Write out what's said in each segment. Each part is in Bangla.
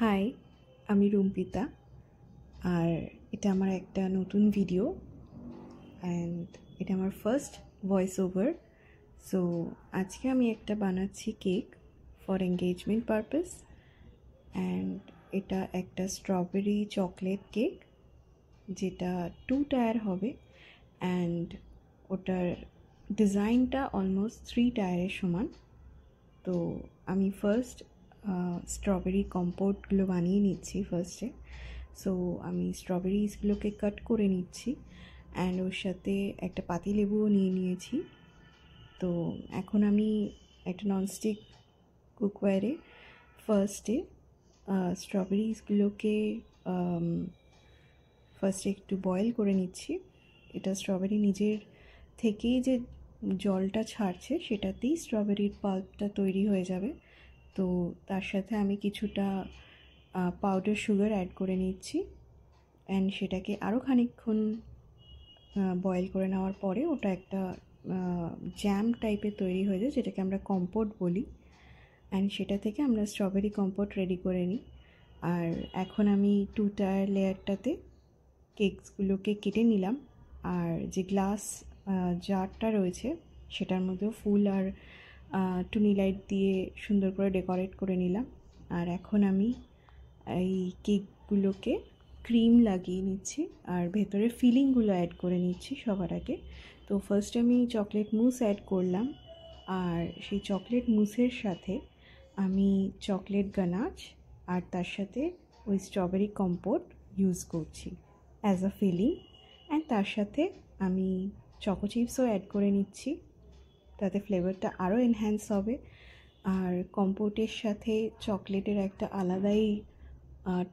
হাই, আমি রুম্পিতা। আর এটা আমার একটা নতুন ভিডিও অ্যান্ড এটা আমার ফার্স্ট ভয়েস ওভার। সো আজকে আমি একটা বানাচ্ছি cake for engagement purpose. And এটা একটা স্ট্রবেরি চকলেট কেক, যেটা 2 টায়ার হবে। অ্যান্ড ওটার ডিজাইনটা অলমোস্ট 3 টায়ারের সমান। তো আমি ফার্স্ট স্ট্রবেরি কম্পোটগুলো বানিয়ে নিচ্ছি ফার্স্টে। সো আমি স্ট্রবেরিজগুলোকে কাট করে নিচ্ছি অ্যান্ড ওর সাথে একটা পাতিলেবুও নিয়ে নিয়েছি। তো এখন আমি একটা ননস্টিক কুকওয়্যারে ফার্স্টে স্ট্রবেরিজগুলোকে ফার্স্টে একটু বয়েল করে নিচ্ছি। এটা স্ট্রবেরি নিজের থেকেই যে জলটা ছাড়ছে সেটাতেই স্ট্রবেরির পাল্পটা তৈরি হয়ে যাবে। তো তার সাথে আমি কিছুটা পাউডার সুগার অ্যাড করে নিচ্ছি অ্যান্ড সেটাকে আরও খানিকক্ষণ বয়েল করে নেওয়ার পরে ওটা একটা জ্যাম টাইপের তৈরি হয়ে যায়, যেটাকে আমরা কম্পোট বলি। অ্যান্ড সেটা থেকে আমরা স্ট্রবেরি কম্পোট রেডি করে নিই। আর এখন আমি 2 টায়ার লেয়ারটাতে কেকসগুলোকে কেটে নিলাম। আর যে গ্লাস জারটা রয়েছে সেটার মধ্যেও ফুল আর টুনি লাইট দিয়ে সুন্দর করে ডেকোরেট করে নিলাম। আর এখন আমি এই কেকগুলোকে ক্রিম লাগিয়ে নিচ্ছি আর ভেতরে ফিলিংগুলো অ্যাড করে নিচ্ছি সবার আগে। তো ফার্স্ট আমি চকলেট মুস অ্যাড করলাম, আর সেই চকলেট মুসের সাথে আমি চকলেট গানাচ আর তার সাথে ওই স্ট্রবেরি কম্পোট ইউজ করছি অ্যাজ আ ফিলিং। অ্যান্ড তার সাথে আমি চকো চিপসও অ্যাড করে নিচ্ছি, তাতে ফ্লেভারটা আরও এনহ্যান্স হবে। আর কম্পোটের সাথে চকলেটের একটা আলাদাই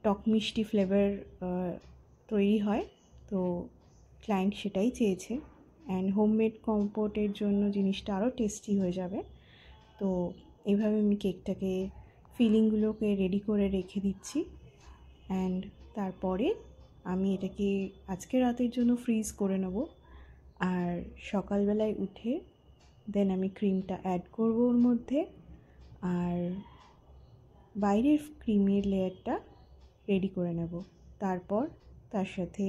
টক মিষ্টি ফ্লেভার তৈরি হয়। তো ক্লায়েন্ট সেটাই চেয়েছে। অ্যান্ড হোমমেড কম্পোটের জন্য জিনিসটা আরও টেস্টি হয়ে যাবে। তো এইভাবে আমি কেকটাকে ফিলিংগুলোকে রেডি করে রেখে দিচ্ছি। অ্যান্ড তারপরে আমি এটাকে আজকে রাতের জন্য ফ্রিজ করে নেব। আর সকালবেলায় উঠে দেন আমি ক্রিমটা অ্যাড করব ওর মধ্যে, আর বাইরের ক্রিমের লেয়ারটা রেডি করে নেব। তারপর তার সাথে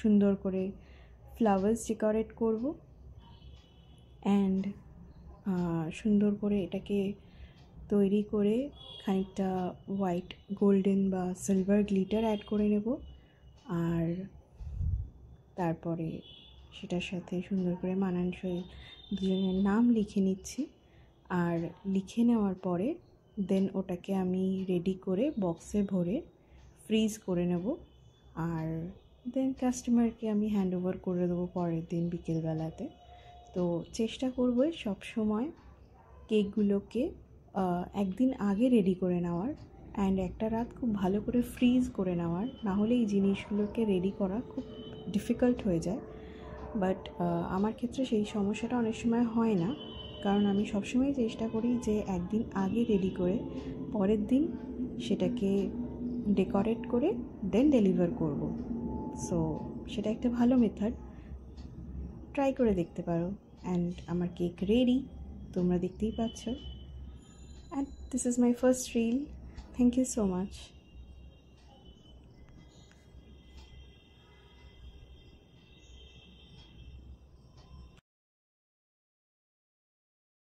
সুন্দর করে ফ্লাওয়ার্স ডেকোরেট করব অ্যান্ড সুন্দর করে এটাকে তৈরি করে খানিকটা হোয়াইট গোল্ডেন বা সিলভার গ্লিটার অ্যাড করে নেব। আর তারপরে সেটার সাথে সুন্দর করে মানানসই দুজনের নাম লিখে নিচ্ছি। আর লিখে নেওয়ার পরে দেন ওটাকে আমি রেডি করে বক্সে ভরে ফ্রিজ করে নেব। আর দেন কাস্টমারকে আমি হ্যান্ড ওভার করে দেবো পরের দিন বিকেলবেলাতে। তো চেষ্টা করব সব সময় কেকগুলোকে একদিন আগে রেডি করে নেওয়ার অ্যান্ড একটা রাত খুব ভালো করে ফ্রিজ করে নেওয়ার, নাহলে এই জিনিসগুলোকে রেডি করা খুব ডিফিকাল্ট হয়ে যায়। বাট আমার ক্ষেত্রে সেই সমস্যাটা অনেক সময় হয় না, কারণ আমি সবসময় চেষ্টা করি যে একদিন আগে রেডি করে পরের দিন সেটাকে ডেকোরেট করে দেন ডেলিভার করব। সো সেটা একটা ভালো মেথড, ট্রাই করে দেখতে পারো। অ্যান্ড আমার কেক রেডি, তোমরা দেখতেই পাচ্ছ। And this is my first reel. Thank you so much.